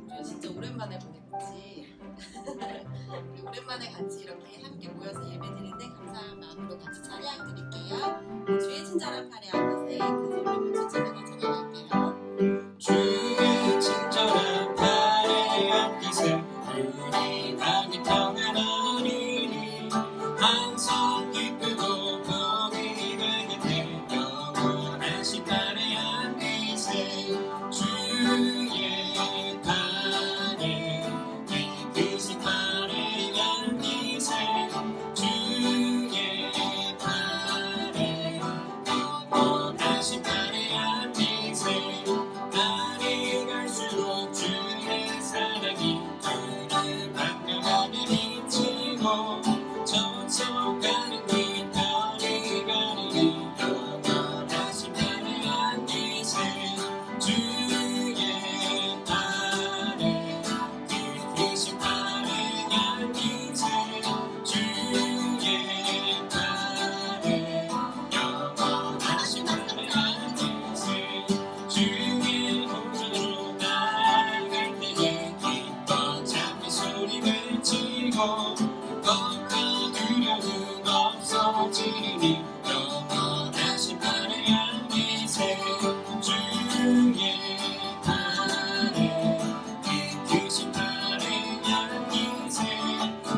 정주야, 진짜 오랜만에 보네, 그치? 우리 오랜만에 같이 이렇게 함께 모여서 예배드리는데 감사한 마음으로 같이 찬양 드릴게요. 주의 친절한 팔에 안으세 큰 소리로 박수 치면서 찬양할게요. 주의 친절한 팔에 안기세 우리 마음이 평안하리니 항상 기쁘고 복이 되겠네 영원하신 팔에 안기세 주의 팔에 기쁘신 팔에 안기세 주의 팔에 영원하신 팔에 안기세 날이 갈수록 주의 사랑이 주를 반겨가게 미치고 천성가는 깃털이 가리니 영원하신 팔에 안기세 주의 팔에 기쁘신 팔에 안기세 주의 팔에 영원하신 팔에 안기세 주의 보좌로 나아갈 때에 기뻐 찬미 소리 외치고 걱정 두려움 없어지니 영원하신 팔에 안기세 주의 팔에 기쁘신 팔에 안기세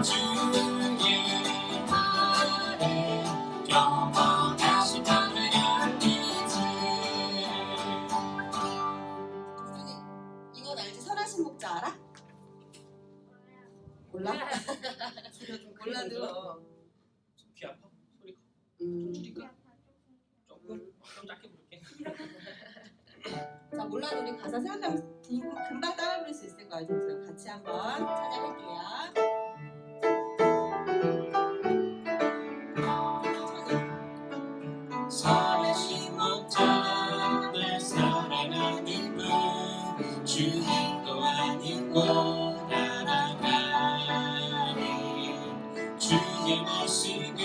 주의 팔에 영원하신 팔에 안기세 정준이, 이건 알지? 선하신 목자 알아? 몰라? 소리가 좀 몰라도 귀 아파? 소리 음. 줄일까? 조금? 좀 작게 부를게. 자, 몰라도 우리 가사 생각하면 금방 따라 부를 수 있을 거야, 정준아. 같이 한번 찬양할게요. 선하신 목자 날 사랑하는 분 주 인도하는 곳 따라가리 주의 말씀을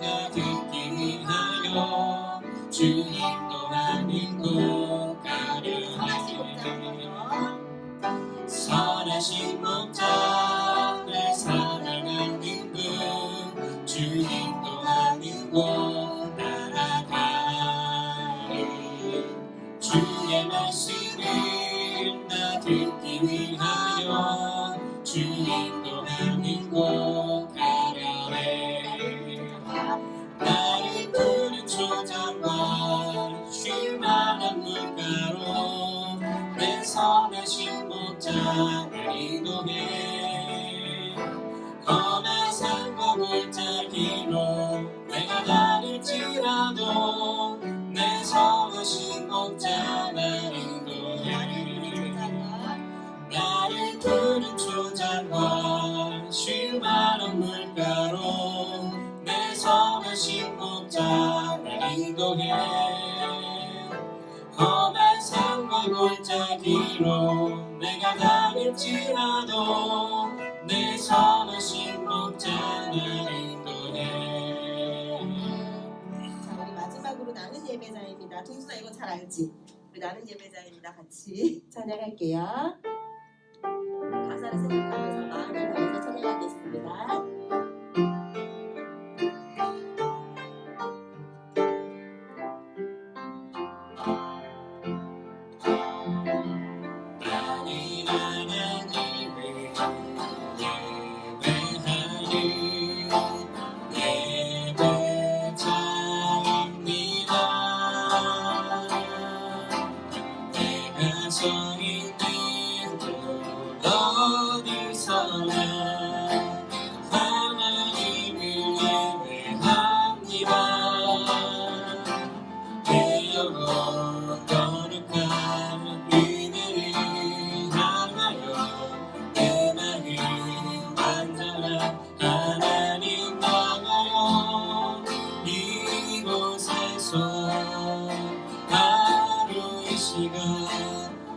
나 듣기 위하여 주 인도하는 곳 가려하리 선하신 목자 날 사랑하는 분 주 인도하는 곳 따라가리 주의 말씀을 나 듣기 위하여 주 인도하는 곳 가려해 나를 푸른 초장과 쉴만한 물가로 내 선하신 목자 날 인도해 험한 산과 골짜기로 내가 다닐지라도 내 선하신 목자 날 인도해 나를 푸른 초장과 쉴만한 물가로 내 선하신 목자 날 인도해 험한 산과 골짜기로 내가 다닐지라도 내 선하신 목자 날 인도해 자, 우리 마지막으로 나는 예배자입니다. 동수아 이거 잘 알지? 우리 나는 예배자입니다. 같이 찬양할게요. 가사를 생각하면서 마음을 다해서 찬양하겠습니다. 나는 하나님을 예배하는 예배자입니다 내가 서 있는 곳 어디서나 하나님을 예배합니다 내 영혼 거룩한 은혜를 향하여 내 마음 완전한 하나님 향하여 이곳에서 하루 이 시간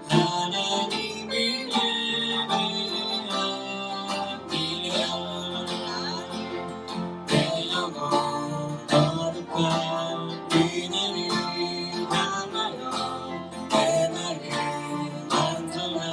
하나님을 예배합니다 내 영혼 거룩한 은혜를 향하여 내 마음 완전한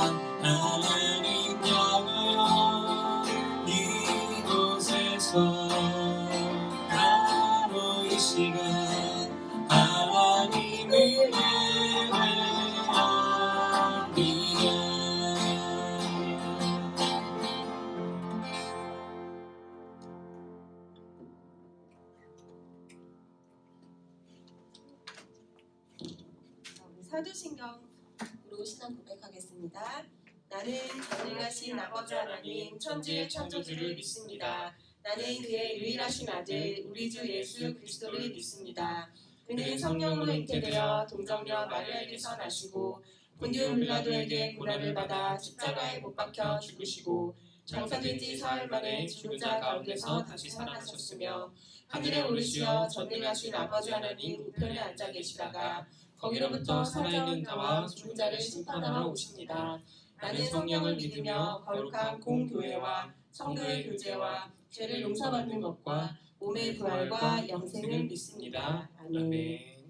사도신경으로 신앙 고백하겠습니다. 나는 전능하신 아버지 하나님 천지의 창조주를 믿습니다. 나는 그의 유일하신 아들 우리 주 예수 그리스도를 믿습니다. 그는 성령으로 잉태되어 동정녀 마리아에게서 나시고 본디오 빌라도에게 고난을 받아 십자가에 못 박혀 죽으시고 장사된 지 사흘 만에 죽은 자 가운데서 다시 살아나셨으며 하늘에 오르시어 전능하신 아버지 하나님 우편에 앉아 계시다가 거기로부터 살아있는 자와 죽은 자를 심판하러 오십니다. 나는 성령을 믿으며 거룩한 공교회와 성도의 교제와 죄를 용서받는 것과 몸의 부활과 영생을 믿습니다. 아멘. 아멘.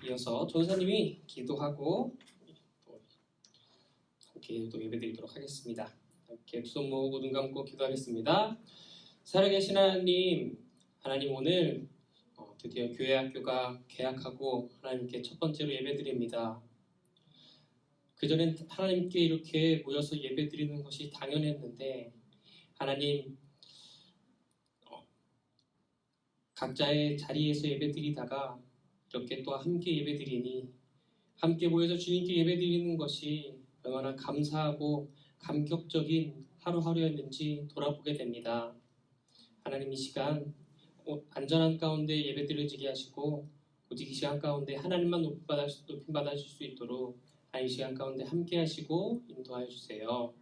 이어서 전사님이 기도하고 또 함께 또 예배드리도록 하겠습니다. 함께 두 손 모으고 눈 감고 기도하겠습니다. 살아계신 하나님, 하나님 오늘 드디어 교회 학교가 개학하고 하나님께 첫 번째로 예배드립니다. 그전엔 하나님께 이렇게 모여서 예배드리는 것이 당연했는데 하나님 각자의 자리에서 예배드리다가 이렇게 또 함께 예배드리니 함께 모여서 주님께 예배드리는 것이 얼마나 감사하고 감격적인 하루하루였는지 돌아보게 됩니다. 하나님 이 시간 안전한 가운데 예배드려지게 하시고 오직 이 시간 가운데 하나님만 높임 받으실 수 있도록 이 시간 가운데 함께 하시고 인도하여 주세요.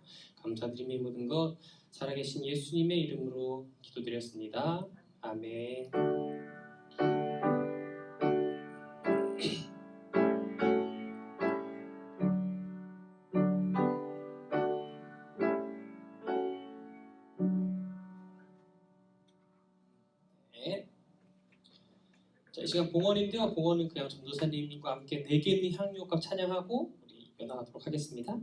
감사드리며 이 모든 것 살아계신 예수님의 이름으로 기도드렸습니다. 아멘. 자, 이 시간 봉헌인데요. 봉헌은 그냥 전도사님과 함께 내게 있는 향유옥합 찬양하고 우리 연합하도록 하겠습니다.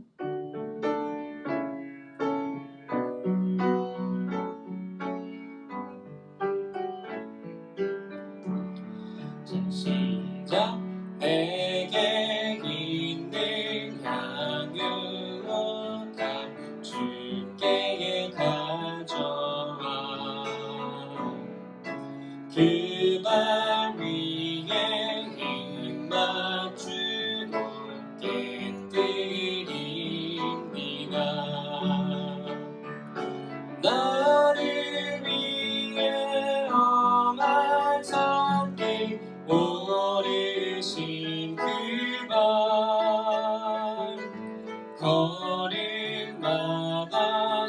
자, 시작. 내게 있는 향유옥합 주께 가져와 그 발 위에 힘 맞추고 깨뜨립니다. 나를 위해 험한 산길 오르신 그 발 걸음마다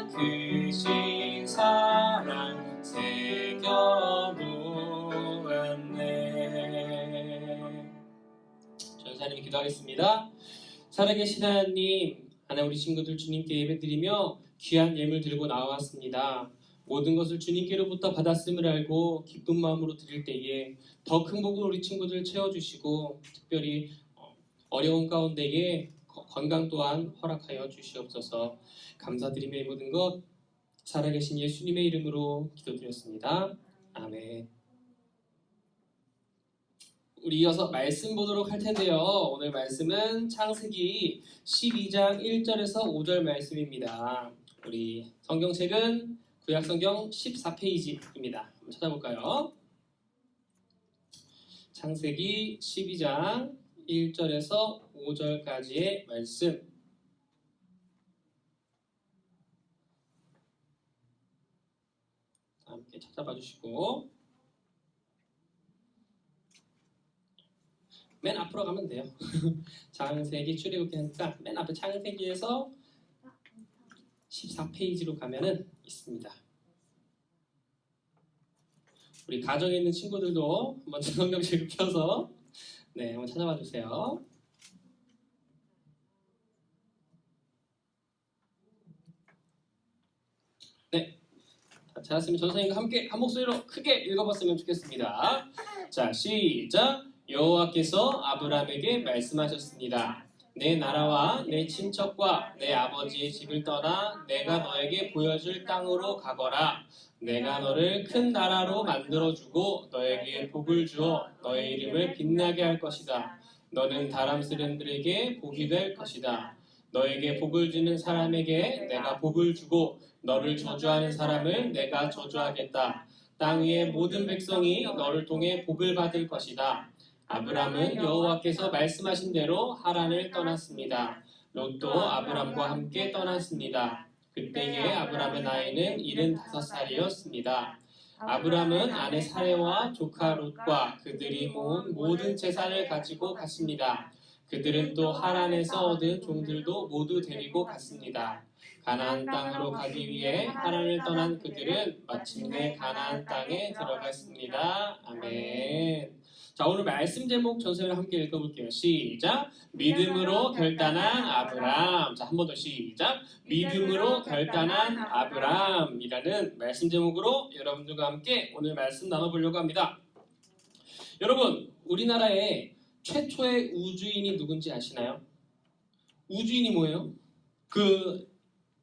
크신 사랑 새겨놓았네. 전사님이 기도하겠습니다. 살아계신 하나님, 하나님 우리 친구들 주님께 예배드리며 귀한 예물 들고 나왔습니다. 모든 것을 주님께로부터 받았음을 알고 기쁜 마음으로 드릴 때에 더 큰 복을 우리 친구들 채워주시고 특별히 어려운 가운데에 건강 또한 허락하여 주시옵소서. 감사드리며 이 모든 것 살아계신 예수님의 이름으로 기도드렸습니다. 아멘. 우리 이어서 말씀 보도록 할 텐데요. 오늘 말씀은 창세기 12장 1절에서 5절 말씀입니다. 우리 성경책은 구약성경 14페이지입니다. 한번 찾아볼까요? 창세기 12장 1절에서 5절까지의 말씀. 함께 찾아봐 주시고 맨 앞으로 가면 돼요. 창세기 출애굽기 하니까 맨 앞에 창세기에서 14페이지로 가면은 있습니다. 우리 가정에 있는 친구들도 한번 성경책을 펴서 한번 찾아봐 주세요. 네, 찾았으면 전사님과 함께 한 목소리로 크게 읽어봤으면 좋겠습니다. 자, 시작. 여호와께서 아브라함에게 말씀하셨습니다. 내 나라와 내 친척과 내 아버지의 집을 떠나 내가 너에게 보여줄 땅으로 가거라. 내가 너를 큰 나라로 만들어주고 너에게 복을 주어 너의 이름을 빛나게 할 것이다. 너는 다람 사람들에게 복이 될 것이다. 너에게 복을 주는 사람에게 내가 복을 주고 너를 저주하는 사람을 내가 저주하겠다. 땅 위의 모든 백성이 너를 통해 복을 받을 것이다. 아브람은 여호와께서 말씀하신 대로 하란을 떠났습니다. 롯도 아브람과 함께 떠났습니다. 그때에 아브람의 나이는 75살이었습니다. 아브람은 아내 사레와 조카 롯과 그들이 모은 모든 재산을 가지고 갔습니다. 그들은 또 하란에서 얻은 종들도 모두 데리고 갔습니다. 가나안 땅으로 가기 위해 하란을 떠난 그들은 마침내 가나안 땅에 들어갔습니다. 아멘. 자, 오늘 말씀 제목 전체를 함께 읽어볼게요. 시작. 믿음으로 결단한 아브람. 자, 한 번 더 시작. 믿음으로 결단한 아브람이라는 말씀 제목으로 여러분들과 함께 오늘 말씀 나눠보려고 합니다. 여러분, 우리나라에 최초의 우주인이 누군지 아시나요? 우주인이 뭐예요?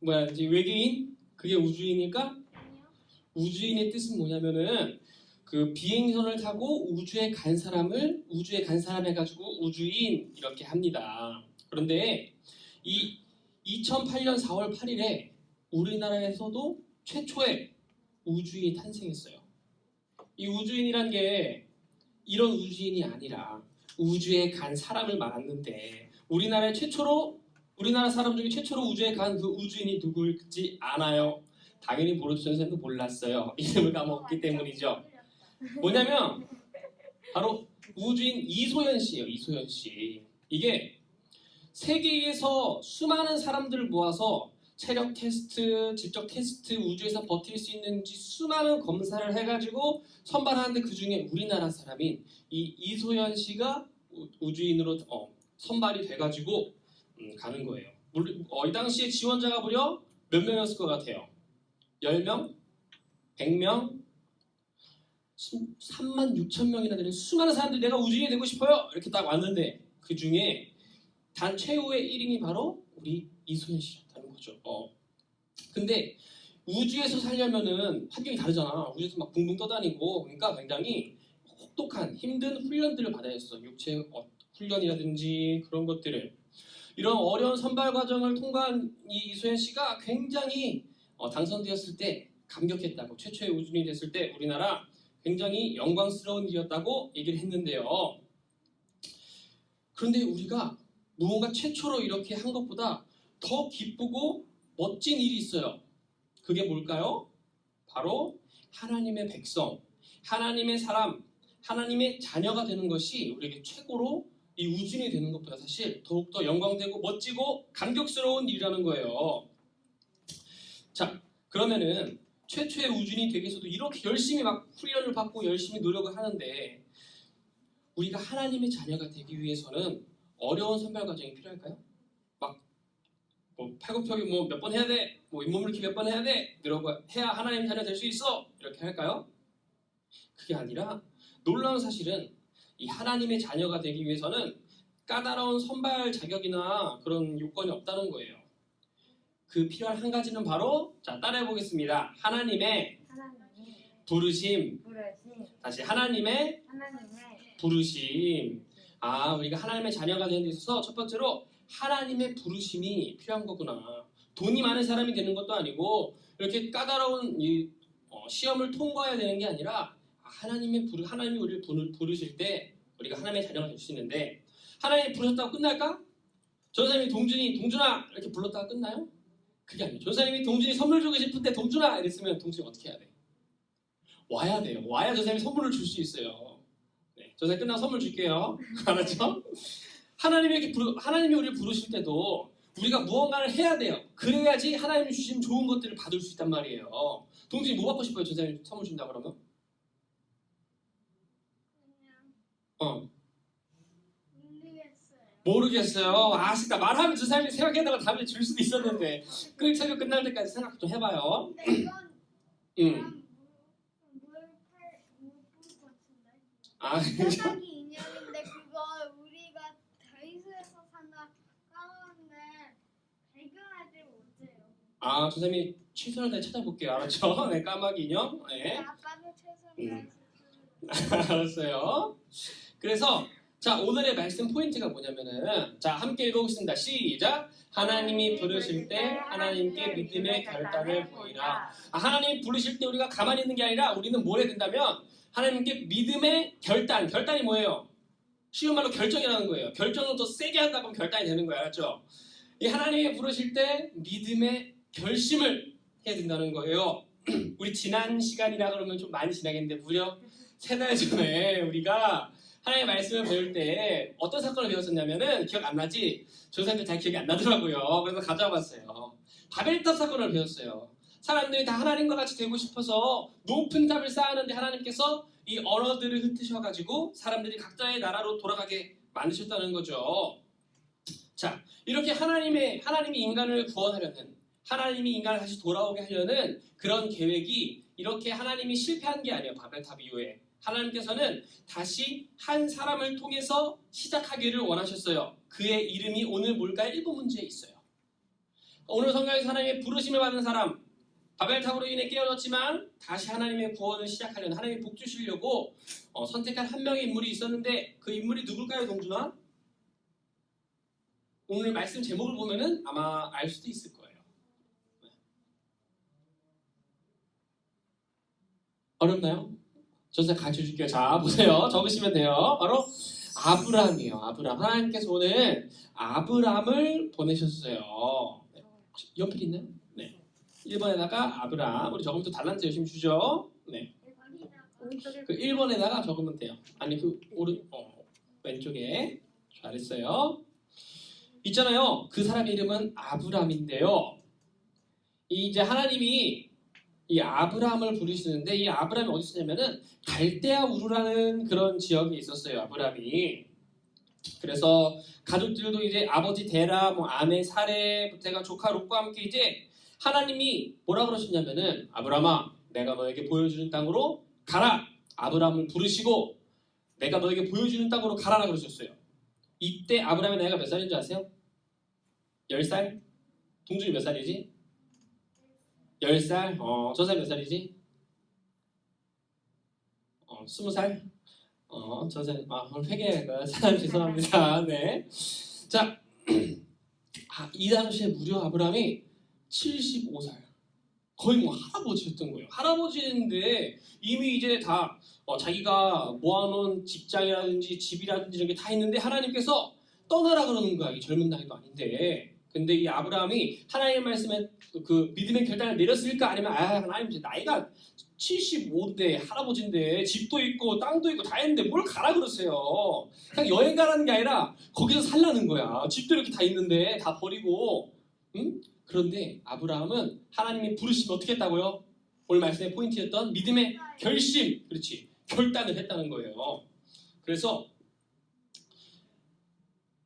외계인? 그게 우주인일까? 우주인의 뜻은 뭐냐면은 그 비행선을 타고 우주에 간 사람을 우주에 간 사람 해가지고 우주인 이렇게 합니다. 그런데 이 2008년 4월 8일에 우리나라에서도 최초의 우주인이 탄생했어요. 이 우주인이란 게 이런 우주인이 아니라 우주에 간 사람을 말하는데 우리나라 사람 중에 최초로 우주에 간 그 우주인이 누구일지 아나요? 당연히 모르죠. 선생님도 몰랐어요. 이름을 까먹었기 때문이죠. 뭐냐면 바로 우주인 이소연 씨예요. 이소연 씨. 이게 세계에서 수많은 사람들을 모아서 체력 테스트, 지적 테스트, 우주에서 버틸 수 있는지 수많은 검사를 해가지고 선발하는데 그 중에 우리나라 사람인 이 이소연 씨가 우주인으로 선발이 돼가지고 가는 거예요. 이 당시에 지원자가 무려 몇 명이었을 것 같아요? 10명? 100명? 3만 6천 명이나 되는 수많은 사람들이 내가 우주인이 되고 싶어요! 이렇게 딱 왔는데 그 중에 단 최후의 1인이 바로 우리 이소연 씨였다는 거죠. 근데 우주에서 살려면은 환경이 다르잖아. 우주에서 막 붕붕 떠다니고 그러니까 굉장히 혹독한 힘든 훈련들을 받아야 했어. 육체 훈련이라든지 그런 것들을. 이런 어려운 선발 과정을 통과한 이 이소연 씨가 굉장히 당선되었을 때 감격했다고. 최초의 우주인이 됐을 때 우리나라 굉장히 영광스러운 일이었다고 얘기를 했는데요. 그런데 우리가 무언가 최초로 이렇게 한 것보다 더 기쁘고 멋진 일이 있어요. 그게 뭘까요? 바로 하나님의 백성, 하나님의 사람, 하나님의 자녀가 되는 것이 우리에게 최고로 이 우주인이 되는 것보다 사실 더욱더 영광되고 멋지고 감격스러운 일이라는 거예요. 자, 그러면은 최초의 우주인이 되기 위해서도 이렇게 열심히 막 훈련을 받고 열심히 노력을 하는데 우리가 하나님의 자녀가 되기 위해서는 어려운 선발 과정이 필요할까요? 팔굽혀펴기 몇 번 해야 돼? 잇몸물기 몇 번 해야 돼? 이러고 해야 하나님 자녀 될 수 있어? 이렇게 할까요? 그게 아니라 놀라운 사실은 이 하나님의 자녀가 되기 위해서는 까다로운 선발 자격이나 그런 요건이 없다는 거예요. 그 필요한 한 가지는 바로 따라해 보겠습니다. 하나님의 부르심. 다시 하나님의 부르심. 우리가 하나님의 자녀가 되는 데 있어서 첫 번째로 하나님의 부르심이 필요한 거구나. 돈이 많은 사람이 되는 것도 아니고 이렇게 까다로운 시험을 통과해야 되는 게 아니라 하나님이 우리를 부르실 때 우리가 하나님의 자녀가 될 수 있는데 하나님이 부르셨다고 끝날까? 전사님이 동준아 이렇게 불렀다가 끝나요? 그게 아니에요. 전사님이 동준이 선물 주고 싶은데 동준아 이랬으면 동준이 어떻게 해야 돼? 와야 돼요. 와야 전사님이 선물을 줄 수 있어요. 네, 전사님 끝나고 선물 줄게요. 알았죠? 하나님이 우리를 부르실 때도 우리가 무언가를 해야 돼요. 그래야지 하나님이 주신 좋은 것들을 받을 수 있단 말이에요. 동준이 뭐 받고 싶어요? 전사님 선물 준다 그러면? 모르겠어요. 아쉽다. 말하면 전사님이 생각해다가 답을 줄 수도 있었는데 설교 끝날 때까지 생각 좀 해봐요. 근데 이건 아, 생각이 인연인데 그거 우리가 다이소에서 산다 아, 선생님이 최선을 다해 찾아볼게요. 알았죠? 네, 까마귀 인형. 네. 아빠도 최선을 알았어요. 그래서 자, 오늘의 말씀 포인트가 뭐냐면은 자, 함께 읽어보겠습니다. 시작. 하나님이 부르실 때 하나님께 믿음의 결단을 보이라. 하나님 부르실 때 우리가 가만히 있는 게 아니라 우리는 뭘 해야 된다면 하나님께 믿음의 결단. 결단이 뭐예요? 쉬운 말로 결정이라는 거예요. 결정을 더 세게 한다 보면 결단이 되는 거예요. 알았죠? 이 하나님이 부르실 때 믿음의 결심을 해야 된다는 거예요. 우리 지난 시간이라 그러면 좀 많이 지나겠는데 무려 3달 전에 우리가 하나님의 말씀을 배울 때 어떤 사건을 배웠었냐면은 기억 안 나지? 조사님들 잘 기억이 안 나더라고요. 그래서 가져와 봤어요. 바벨탑 사건을 배웠어요. 사람들이 다 하나님과 같이 되고 싶어서 높은 탑을 쌓았는데 하나님께서 이 언어들을 흩으셔가지고 사람들이 각자의 나라로 돌아가게 만드셨다는 거죠. 자, 이렇게 하나님이 인간을 구원하려는, 하나님이 인간을 다시 돌아오게 하려는 그런 계획이 이렇게 하나님이 실패한 게 아니에요. 바벨탑 이후에 하나님께서는 다시 한 사람을 통해서 시작하기를 원하셨어요. 그의 이름이 오늘 뭘까요? 1번 문제에 있어요. 오늘 성경에서 하나님의 부르심을 받은 사람, 바벨탑으로 인해 깨어졌지만 다시 하나님의 구원을 시작하려는, 하나님의 복 주시려고 선택한 한 명의 인물이 있었는데 그 인물이 누굴까요, 동준아? 오늘 말씀 제목을 보면은 아마 알 수도 있을 거예요. 어렵나요? 저서 가르쳐 줄게요. 자, 보세요. 적으시면 돼요. 바로 아브라함이에요. 아브라함. 하나님께서 오늘 아브라함을 보내셨어요. 네. 연필 있나요? 네. 1번에다가 아브라함. 우리 적으면 또 달란트 열심히 주죠. 네. 그 1번에다가 적으면 돼요. 아니 그 왼쪽에. 잘했어요. 있잖아요. 그 사람의 이름은 아브라함인데요. 이제 하나님이 이 아브라함을 부르시는데 이 아브라함이 어디 있었냐면은 갈대아 우르라는 그런 지역에 있었어요. 아브라함이. 그래서 가족들도 이제 아버지 데라, 뭐 아내 사레부터 해가 조카 롯과 함께 이제 하나님이 뭐라 그러셨냐면은 아브라함아, 내가 너에게 보여주는 땅으로 가라. 아브라함을 부르시고 내가 너에게 보여주는 땅으로 가라라 그러셨어요. 이때 아브라함의 나이가 몇 살인 줄 아세요? 10살? 동준이 몇 살이지? 10살? 저 사람 몇 살이지? 20살? 저 사람, 오늘 회개할까요? 사람 죄송합니다. 네. 자, 이 당시에 무려 아브라함이 75살. 거의 뭐 할아버지였던 거예요. 할아버지인데 이미 이제 다 자기가 모아놓은 직장이라든지 집이라든지 이런 게 다 있는데 하나님께서 떠나라 그러는 거야. 이 젊은 나이도 아닌데. 근데 이 아브라함이 하나님의 말씀에 그 믿음의 결단을 내렸을까? 아니면 하나님 이제 나이가 75대 할아버지인데 집도 있고 땅도 있고 다 있는데 뭘 가라 그러세요. 그냥 여행 가라는 게 아니라 거기서 살라는 거야. 집도 이렇게 다 있는데 다 버리고. 응? 그런데 아브라함은 하나님이 부르시면 어떻게 했다고요? 오늘 말씀의 포인트였던 믿음의 결심, 그렇지, 결단을 했다는 거예요. 그래서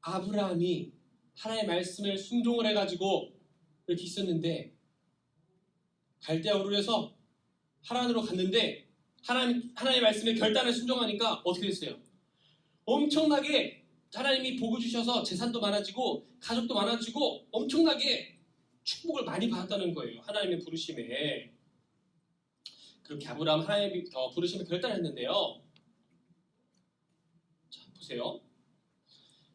아브라함이 하나님의 말씀을 순종을 해가지고 이렇게 있었는데 갈대아 우르에서 하란으로 갔는데 하나님의 말씀에 결단을 순종하니까 어떻게 됐어요? 엄청나게 하나님이 복을 주셔서 재산도 많아지고 가족도 많아지고 엄청나게 축복을 많이 받았다는 거예요. 하나님의 부르심에. 그렇게 아브라함 하나님의 부르심에 결단했는데요. 자, 보세요.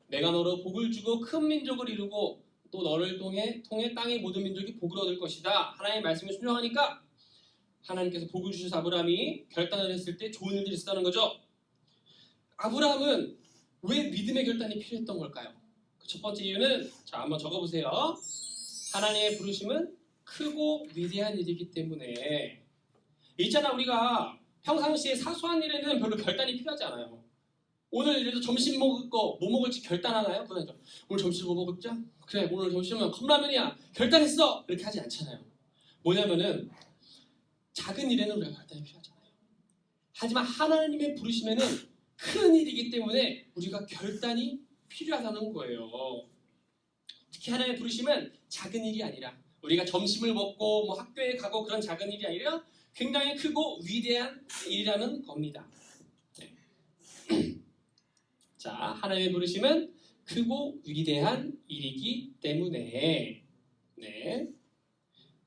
내가 너로 복을 주고 큰 민족을 이루고 또 너를 통해 땅의 모든 민족이 복을 얻을 것이다. 하나님의 말씀에 순종하니까 하나님께서 복을 주셔서 아브라함이 결단을 했을 때 좋은 일들이 있었다는 거죠. 아브라함은 왜 믿음의 결단이 필요했던 걸까요? 그 첫 번째 이유는 자, 한번 적어보세요. 하나님의 부르심은 크고 위대한 일이기 때문에. 있잖아, 우리가 평상시에 사소한 일에는 별로 결단이 필요하지 않아요. 오늘 예를 들어 점심 먹을 거 뭐 먹을지 결단하나요? 그러죠. 오늘 점심 뭐 먹을까? 그래, 오늘 점심은 컵라면이야. 결단했어. 이렇게 하지 않잖아요. 뭐냐면은 작은 일에는 우리가 결단이 필요하잖아요. 하지만 하나님의 부르심에는 큰 일이기 때문에 우리가 결단이 필요하다는 거예요. 특히 하나님의 부르심은 작은 일이 아니라 우리가 점심을 먹고 뭐 학교에 가고 그런 작은 일이 아니라 굉장히 크고 위대한 일이라는 겁니다. 네. 자, 하나님의 부르심은 크고 위대한 일이기 때문에. 네.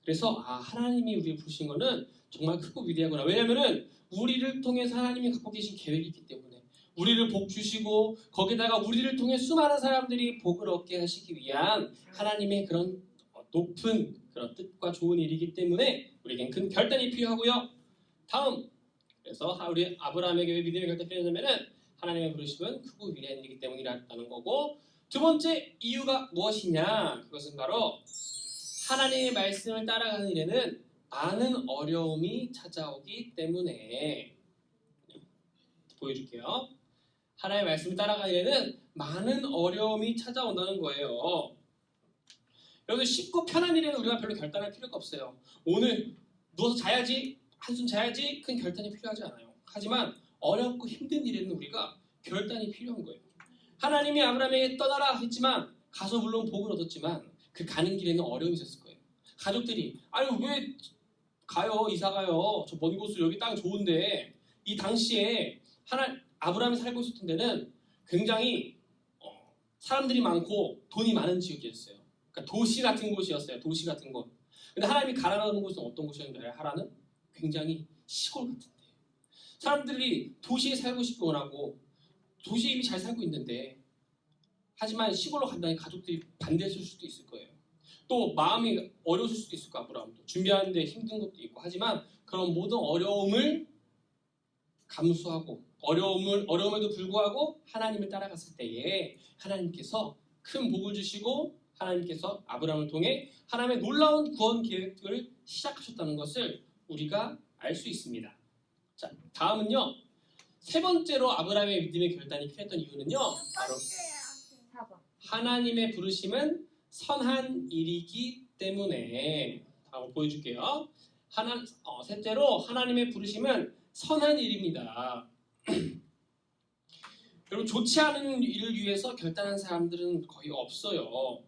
그래서 하나님이 우리를 부르신 거는 정말 크고 위대하구나. 왜냐면은 우리를 통해서 하나님이 갖고 계신 계획이 있기 때문에 우리를 복 주시고 거기다가 우리를 통해 수많은 사람들이 복을 얻게 하시기 위한 하나님의 그런 높은 그런 뜻과 좋은 일이기 때문에 우리에겐 큰 결단이 필요하고요. 다음, 그래서 우리 아브라함에게 왜 믿음의 결단이 필요하냐면은 하나님의 부르심은 크고 위대한 일이기 때문이라는 거고, 두 번째 이유가 무엇이냐? 그것은 바로 하나님의 말씀을 따라가는 일에는 많은 어려움이 찾아오기 때문에. 보여줄게요. 하나님의 말씀을 따라가는 일에는 많은 어려움이 찾아온다는 거예요. 여러분, 쉽고 편한 일에는 우리가 별로 결단할 필요가 없어요. 오늘 누워서 자야지, 한숨 자야지, 큰 결단이 필요하지 않아요. 하지만 어렵고 힘든 일에는 우리가 결단이 필요한 거예요. 하나님이 아브라함에게 떠나라 했지만 가서 물론 복을 얻었지만 그 가는 길에는 어려움이 있었을 거예요. 가족들이 아유 왜 가요, 이사 가요, 저 먼 곳으로, 여기 땅 좋은데. 이 당시에 아브라함이 살고 있었던 데는 굉장히 사람들이 많고 돈이 많은 지역이었어요. 그러니까 도시 같은 곳이었어요. 도시 같은 곳. 근데 하나님이 가라는 곳은 어떤 곳이었는지 하라는 굉장히 시골 같은데, 사람들이 도시에 살고 싶어 원하고 도시에 이미 잘 살고 있는데, 하지만 시골로 간다니 가족들이 반대했을 수도 있을 거예요. 또 마음이 어려웠을 수도 있을 거예요. 아브라함도 준비하는데 힘든 것도 있고. 하지만 그런 모든 어려움을 감수하고 어려움에도 불구하고 하나님을 따라갔을 때에 하나님께서 큰 복을 주시고 하나님께서 아브라함을 통해 하나님의 놀라운 구원 계획을 시작하셨다는 것을 우리가 알 수 있습니다. 자, 다음은요. 세 번째로 아브라함의 믿음의 결단이 필요했던 이유는요. 바로 4번. 하나님의 부르심은 선한 일이기 때문에. 다음 보여줄게요. 셋째로 하나님의 부르심은 선한 일입니다. 여러분, 좋지 않은 일을 위해서 결단한 사람들은 거의 없어요.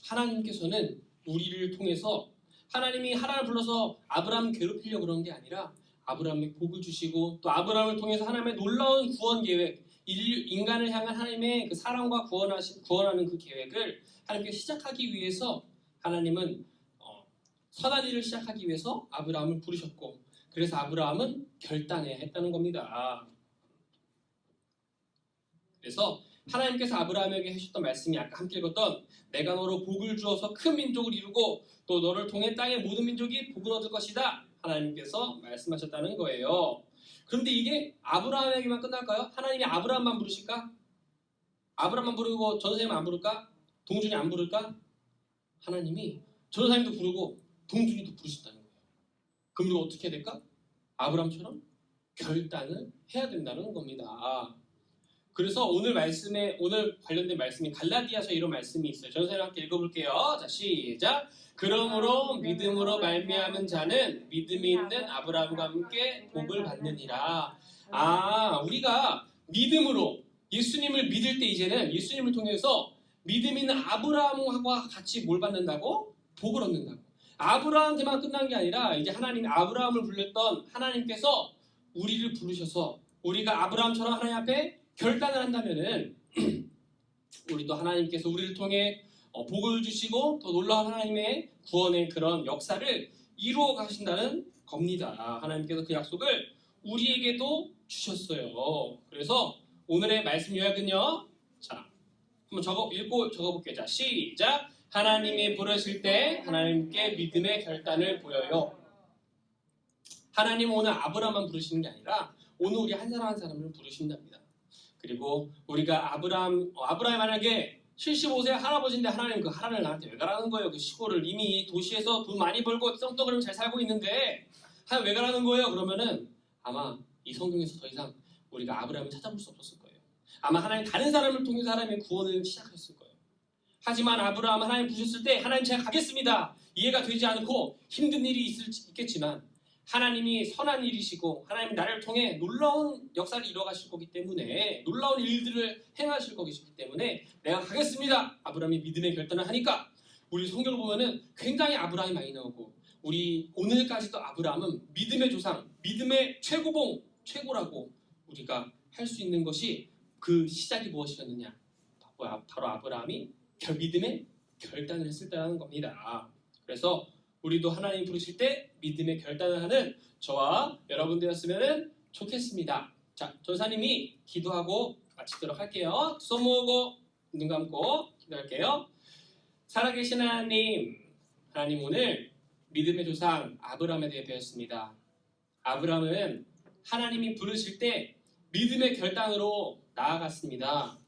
하나님께서는 우리를 통해서 하나님이 하나님을 불러서 아브라함 괴롭히려고 그런 게 아니라 아브라함에 복을 주시고 또 아브라함을 통해서 하나님의 놀라운 구원 계획, 인간을 향한 하나님의 그 사랑과 구원하는 그 계획을 하나님께 시작하기 위해서 하나님은 선한 일을 시작하기 위해서 아브라함을 부르셨고, 그래서 아브라함은 결단해야 했다는 겁니다. 그래서 하나님께서 아브라함에게 하셨던 말씀이 아까 함께 읽었던 내가 너로 복을 주어서 큰 민족을 이루고 또 너를 통해 땅의 모든 민족이 복을 얻을 것이다. 하나님께서 말씀하셨다는 거예요. 그런데 이게 아브라함에게만 끝날까요? 하나님이 아브라함만 부르실까? 아브라함만 부르고 전도사님 안 부를까? 동준이 안 부를까? 하나님이 전도사님도 부르고 동준이도 부르신다는 거예요. 그럼 우리가 어떻게 해야 될까? 아브라함처럼 결단을 해야 된다는 겁니다. 그래서 오늘 관련된 말씀이 갈라디아서 이런 말씀이 있어요. 전도사님 함께 읽어볼게요. 자, 시작. 그러므로 믿음으로 말미암은 자는 믿음이 있는 아브라함과 함께 복을 받느니라. 우리가 믿음으로 예수님을 믿을 때 이제는 예수님을 통해서 믿음 있는 아브라함과 같이 뭘 받는다고? 복을 얻는다고. 아브라함한테만 끝난 게 아니라 이제 아브라함을 불렀던 하나님께서 우리를 부르셔서 우리가 아브라함처럼 하나님 앞에 결단을 한다면은 우리도 하나님께서 우리를 통해 복을 주시고 또 놀라운 하나님의 구원의 그런 역사를 이루어 가신다는 겁니다. 하나님께서 그 약속을 우리에게도 주셨어요. 그래서 오늘의 말씀 요약은요. 자, 한번 적어볼게요. 자, 시작. 하나님이 부르실 때 하나님께 믿음의 결단을 보여요. 하나님은 오늘 아브라함만 부르시는 게 아니라 오늘 우리 한 사람 한 사람을 부르신답니다. 그리고 우리가 아브라함이 만약에 75세 할아버지인데 하나님 그 하나님을 나한테 왜 가라는 거예요? 그 시골을 이미 도시에서 돈 많이 벌고 떵떵거리면 잘 살고 있는데 하나님 왜 가라는 거예요? 그러면은 아마 이 성경에서 더 이상 우리가 아브라함을 찾아볼 수 없었을 거예요. 아마 하나님 다른 사람을 통해서 하나님의 구원을 시작했을 거예요. 하지만 아브라함 하나님 부르셨을 때 하나님 제가 가겠습니다. 이해가 되지 않고 힘든 일이 있겠지만 하나님이 선한 일이시고 하나님이 나를 통해 놀라운 역사를 이루어가실 거기 때문에 놀라운 일들을 행하실 거기 때문에 내가 가겠습니다. 아브라함이 믿음의 결단을 하니까 우리 성경을 보면은 굉장히 아브라함이 많이 나오고 우리 오늘까지도 아브라함은 믿음의 조상, 믿음의 최고라고 우리가 할 수 있는 것이 그 시작이 무엇이었느냐? 바로 아브라함이 믿음의 결단을 했을 때라는 겁니다. 그래서 우리도 하나님 부르실 때 믿음의 결단을 하는 저와 여러분들이었으면 좋겠습니다. 자, 전사님이 기도하고 마치도록 할게요. 두 손 모으고 눈 감고 기도할게요. 살아계신 하나님, 하나님 오늘 믿음의 조상 아브라함에 대해 배웠습니다. 아브라함은 하나님이 부르실 때 믿음의 결단으로 나아갔습니다.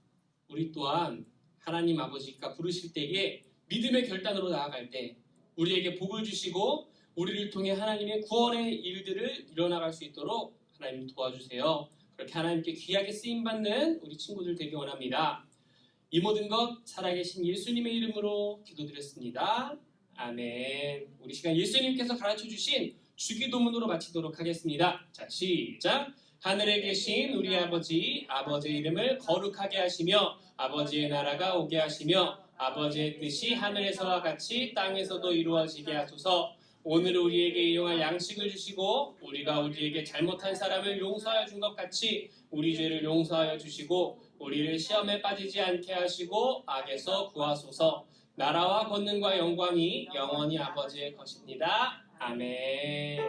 우리 또한 하나님 아버지가 부르실 때에 믿음의 결단으로 나아갈 때 우리에게 복을 주시고 우리를 통해 하나님의 구원의 일들을 이뤄나갈 수 있도록 하나님 도와주세요. 그렇게 하나님께 귀하게 쓰임받는 우리 친구들 되기 원합니다. 이 모든 것 살아계신 예수님의 이름으로 기도드렸습니다. 아멘. 우리 시간 예수님께서 가르쳐주신 주기도문으로 마치도록 하겠습니다. 자, 시작. 하늘에 계신 우리 아버지, 아버지의 이름을 거룩하게 하시며 아버지의 나라가 오게 하시며 아버지의 뜻이 하늘에서와 같이 땅에서도 이루어지게 하소서. 오늘 우리에게 일용할 양식을 주시고 우리가 우리에게 잘못한 사람을 용서하여 준 것 같이 우리 죄를 용서하여 주시고 우리를 시험에 빠지지 않게 하시고 악에서 구하소서. 나라와 권능과 영광이 영원히 아버지의 것입니다. 아멘.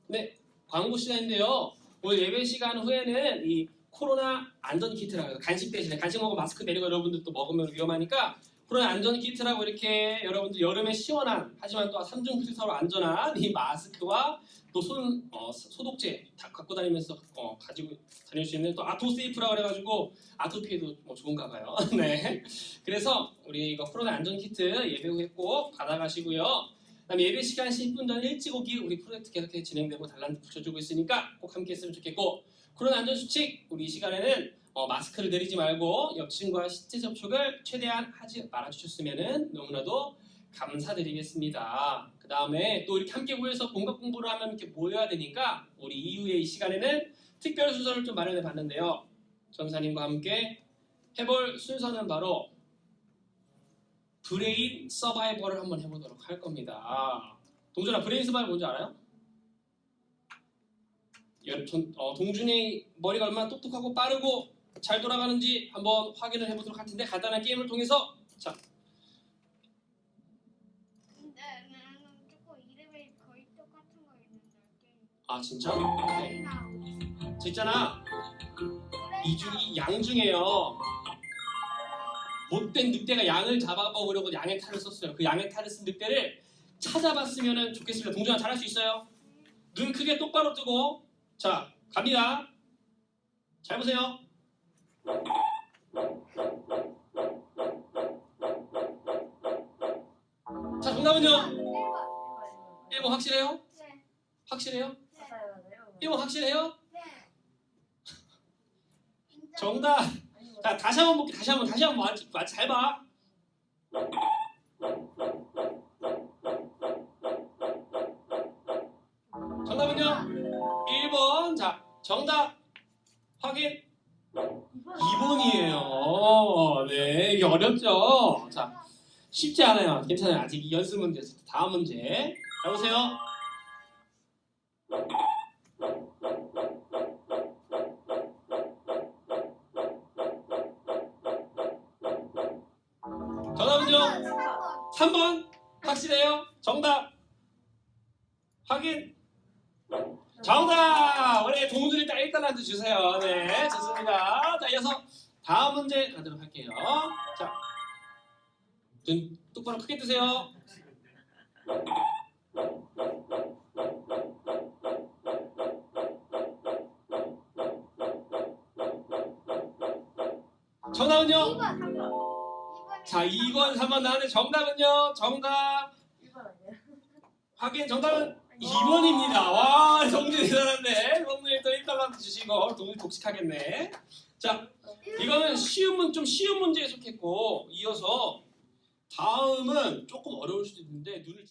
네, 광고 시간인데요. 오늘 예배 시간 후에는 이 코로나 안전 키트라고 해서 간식 대신에 간식 먹고 마스크 내리고 여러분들 또 먹으면 위험하니까 코로나 안전 키트라고 이렇게 여러분들 여름에 시원한 하지만 또 3중 필터로 안전한 이 마스크와 또 손 소독제 다 갖고 다니면서 가지고 다닐 수 있는 또 아토세이프라고 그래가지고 아토피에도 뭐 좋은가 봐요. 네, 그래서 우리 이거 코로나 안전 키트 예배 후에 꼭 받아가시고요. 그다음에 예배 시간 10분 전 일찍 오기 우리 프로젝트 계속해서 진행되고 달란트 붙여주고 있으니까 꼭 함께 했으면 좋겠고 코로나 안전수칙 우리 이 시간에는 마스크를 내리지 말고 옆 친구와 신체 접촉을 최대한 하지 말아주셨으면 너무나도 감사드리겠습니다. 그 다음에 또 이렇게 함께 모여서 공각 공부를 하면 이렇게 모여야 되니까 우리 이후에 이 시간에는 특별 순서를 좀 마련해 봤는데요. 전사님과 함께 해볼 순서는 바로 브레인 서바이벌을 한번 해보도록 할 겁니다. 동준아, 브레인 서바이벌 뭔지 알아요? 동준이 머리가 얼마나 똑똑하고 빠르고 잘 돌아가는지 한번 확인을 해보도록 할 텐데 간단한 게임을 통해서 자. 근데 나는 조금 이름이 거의 똑같은 거 있는데 아 진짜? 네. 있잖아. 이 양 중에요. 못된 늑대가 양을 잡아먹으려고 양의 탈을 썼어요. 그 양의 탈을 쓴 늑대를 찾아봤으면 좋겠습니다. 동준아 잘할 수 있어요? 눈 크게 똑바로 뜨고 자 갑니다. 잘 보세요. 자 정답은요? 1번 확실해요? 네. 확실해요? 네. 1번 확실해요? 네. 정답. 자 다시 한번 볼게. 다시 한번 잘 봐. 정답은요? 1번. 자 정답 확인. 2번이에요. 네, 이게 어렵죠? 자, 쉽지 않아요. 괜찮아요. 아직 이 연습 문제였어요. 다음 문제. 자, 보세요. 정답은요? 3번. 확실해요? 정답. 확인. 정답! 우리 동준이 딱 1달란트 주세요. 네, 좋습니다. 자, 이어서 다음 문제 가도록 할게요. 자, 눈 똑바로 크게 뜨세요. 정답은요? 2번, 3번. 자, 2번, 3번 나왔는데 정답은요? 정답 1번 아니야? 확인. 정답은 2번입니다. 와, 동준이 잘하네. 동준이 또 1달란트 주시고 동준이 독식하겠네. 자, 이거는 좀 쉬운 문제에 속했고 이어서 다음은 조금 어려울 수도 있는데 눈을